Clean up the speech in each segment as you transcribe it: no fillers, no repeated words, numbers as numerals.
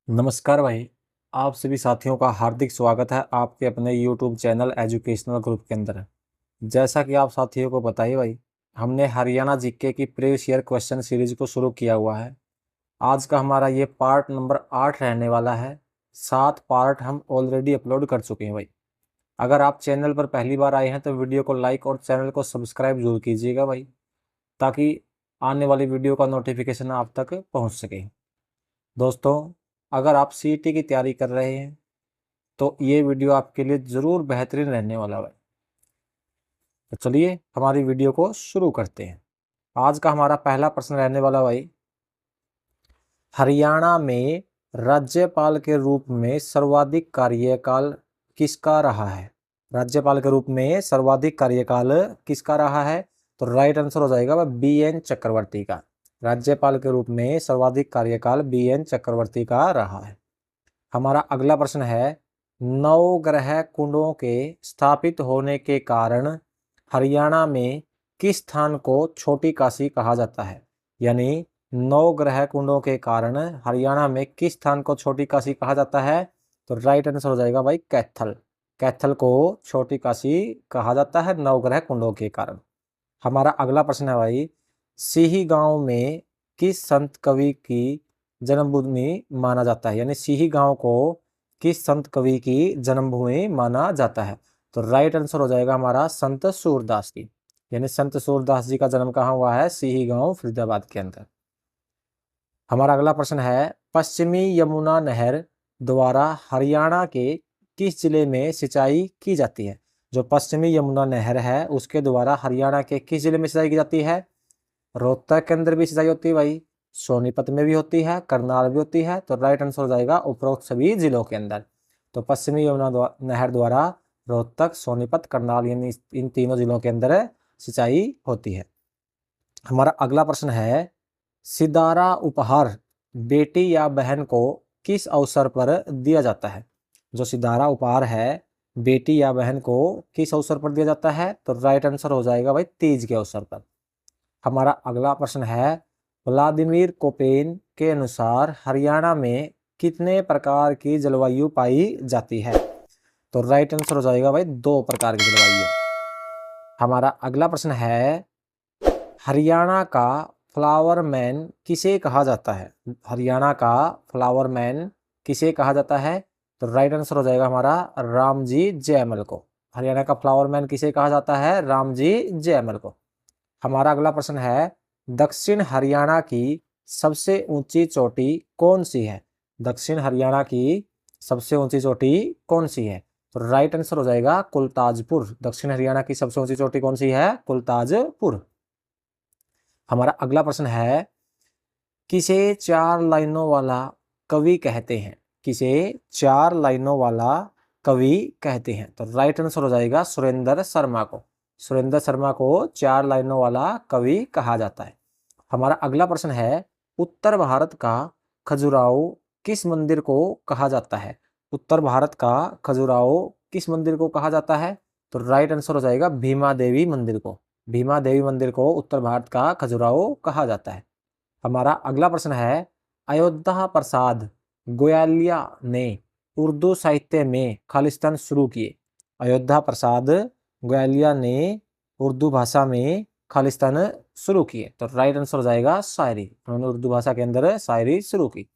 नमस्कार भाई। आप सभी साथियों का हार्दिक स्वागत है आपके अपने YouTube चैनल एजुकेशनल ग्रुप के अंदर। जैसा कि आप साथियों को बताइए भाई, हमने हरियाणा जीके की प्रीवियस ईयर क्वेश्चन सीरीज को शुरू किया हुआ है। आज का हमारा ये पार्ट नंबर 8 रहने वाला है। 7 पार्ट हम ऑलरेडी अपलोड कर चुके हैं भाई। अगर आप चैनल पर पहली बार आए हैं तो वीडियो को लाइक और चैनल को सब्सक्राइब जरूर कीजिएगा भाई, ताकि आने वाली वीडियो का नोटिफिकेशन आप तक पहुँच सके। दोस्तों, अगर आप सीईटी की तैयारी कर रहे हैं तो ये वीडियो आपके लिए ज़रूर बेहतरीन रहने वाला है। तो चलिए हमारी वीडियो को शुरू करते हैं। आज का हमारा पहला प्रश्न रहने वाला भाई, हरियाणा में राज्यपाल के रूप में सर्वाधिक कार्यकाल किसका रहा है? राज्यपाल के रूप में सर्वाधिक कार्यकाल किसका रहा है? तो राइट आंसर हो जाएगा BN चक्रवर्ती का। राज्यपाल के रूप में सर्वाधिक कार्यकाल BN चक्रवर्ती का रहा है। हमारा अगला प्रश्न है, नवग्रह कुंडों के स्थापित होने के कारण हरियाणा में किस स्थान को छोटी काशी कहा जाता है? यानी नवग्रह कुंडों के कारण हरियाणा में किस स्थान को छोटी काशी कहा जाता है? तो राइट आंसर हो जाएगा भाई कैथल। कैथल को छोटी काशी कहा जाता है नवग्रह कुंडों के कारण। हमारा अगला प्रश्न है भाई, सिही गांव में किस संत कवि की जन्मभूमि माना जाता है? यानी सिही गांव को किस संत कवि की जन्मभूमि माना जाता है? तो राइट आंसर हो जाएगा हमारा संत सूरदास की। यानी संत सूरदास जी का जन्म कहाँ हुआ है? सिही गांव फरीदाबाद के अंदर। हमारा अगला प्रश्न है, पश्चिमी यमुना नहर द्वारा हरियाणा के किस जिले में सिंचाई की जाती है? जो पश्चिमी यमुना नहर है उसके द्वारा हरियाणा के किस जिले में सिंचाई की जाती है? रोहतक के अंदर भी सिंचाई होती है भाई, सोनीपत में भी होती है, करनाल भी होती है। तो राइट आंसर हो जाएगा उपरोक्त सभी जिलों के अंदर। तो पश्चिमी यमुना नहर द्वारा रोहतक, सोनीपत, करनाल यानी इन तीनों जिलों के अंदर सिंचाई होती है। हमारा अगला प्रश्न है, सिदारा उपहार बेटी या बहन को किस अवसर पर दिया जाता है? जो सिदारा उपहार है बेटी या बहन को किस अवसर पर दिया जाता है? तो राइट आंसर हो जाएगा भाई तीज के अवसर पर। हमारा अगला प्रश्न है, व्लादिमीर कोपेन के अनुसार हरियाणा में कितने प्रकार की जलवायु पाई जाती है? तो राइट आंसर हो जाएगा भाई 2 प्रकार की जलवायु। हमारा अगला प्रश्न है, हरियाणा का फ्लावर मैन किसे कहा जाता है? हरियाणा का फ्लावर मैन किसे कहा जाता है? तो राइट आंसर हो जाएगा हमारा रामजी जयमल को। हरियाणा का फ्लावर मैन किसे कहा जाता है? रामजी जयमल को। हमारा अगला प्रश्न है, दक्षिण हरियाणा की सबसे ऊंची चोटी कौन सी है? दक्षिण हरियाणा की सबसे ऊंची चोटी कौन सी है? तो राइट आंसर हो जाएगा कुलताजपुर। दक्षिण हरियाणा की सबसे ऊंची चोटी कौन सी है? कुलताजपुर। हमारा अगला प्रश्न है, किसे 4 लाइनों वाला कवि कहते हैं? किसे 4 लाइनों वाला कवि कहते हैं? तो राइट आंसर हो जाएगा सुरेंद्र शर्मा को। सुरेंद्र शर्मा को 4 लाइनों वाला कवि कहा जाता है। हमारा अगला प्रश्न है, उत्तर भारत का खजुराहो किस मंदिर को कहा जाता है? उत्तर भारत का खजुराहो किस मंदिर को कहा जाता है? तो राइट आंसर हो जाएगा भीमा देवी मंदिर को। भीमा देवी मंदिर को उत्तर भारत का खजुराहो कहा जाता है। हमारा अगला प्रश्न है, अयोध्या प्रसाद गोयालिया ने उर्दू साहित्य में खालिस्तान शुरू किए? अयोध्या प्रसाद गोयालिया ने उर्दू भाषा में खालिस्तान शुरू किए? तो राइट आंसर हो जाएगा शायरी। उन्होंने उर्दू भाषा के अंदर शायरी शुरू की।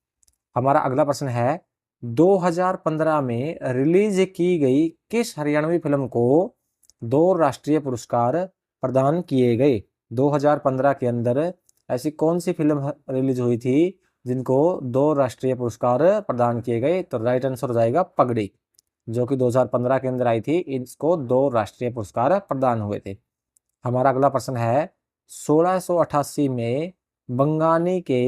हमारा अगला प्रश्न है, 2015 में रिलीज की गई किस हरियाणवी फिल्म को 2 राष्ट्रीय पुरस्कार प्रदान किए गए? 2015 के अंदर ऐसी कौन सी फिल्म रिलीज हुई थी जिनको 2 राष्ट्रीय पुरस्कार प्रदान किए गए? तो राइट आंसर हो जाएगा पगड़ी, जो कि 2015 के अंदर आई थी। इसको 2 राष्ट्रीय पुरस्कार प्रदान हुए थे। हमारा अगला प्रश्न है, 1688 में बंगानी के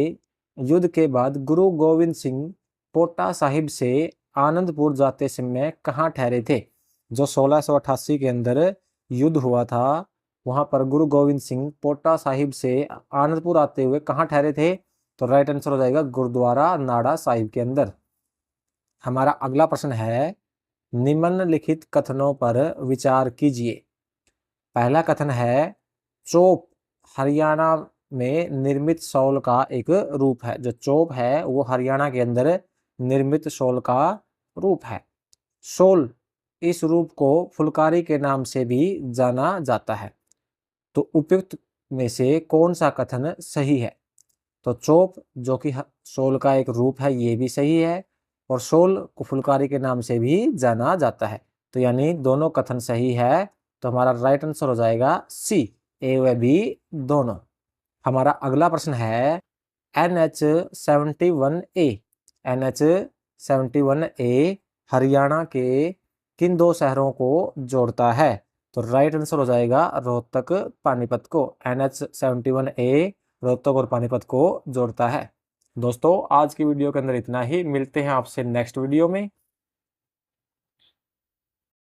युद्ध के बाद गुरु गोविंद सिंह पोटा साहिब से आनंदपुर जाते समय कहाँ ठहरे थे? जो 1688 के अंदर युद्ध हुआ था वहां पर गुरु गोविंद सिंह पोटा साहिब से आनंदपुर आते हुए कहाँ ठहरे थे? तो राइट आंसर हो जाएगा गुरुद्वारा नाड़ा साहिब के अंदर। हमारा अगला प्रश्न है, निम्नलिखित कथनों पर विचार कीजिए। पहला कथन है, चोप हरियाणा में निर्मित शॉल का एक रूप है। जो चोप है वो हरियाणा के अंदर निर्मित शॉल का रूप है। शॉल इस रूप को फुलकारी के नाम से भी जाना जाता है। तो उपयुक्त में से कौन सा कथन सही है? तो चोप जो कि शॉल का एक रूप है ये भी सही है, और शॉल को फुलकारी के नाम से भी जाना जाता है। तो यानी दोनों कथन सही है। तो हमारा राइट आंसर हो जाएगा सी, ए व बी दोनों। हमारा अगला प्रश्न है NH71A। NH71A हरियाणा के किन दो शहरों को जोड़ता है? तो राइट आंसर हो जाएगा रोहतक पानीपत को। NH71A रोहतक और पानीपत को जोड़ता है। दोस्तों आज की वीडियो के अंदर इतना ही, मिलते हैं आपसे नेक्स्ट वीडियो में।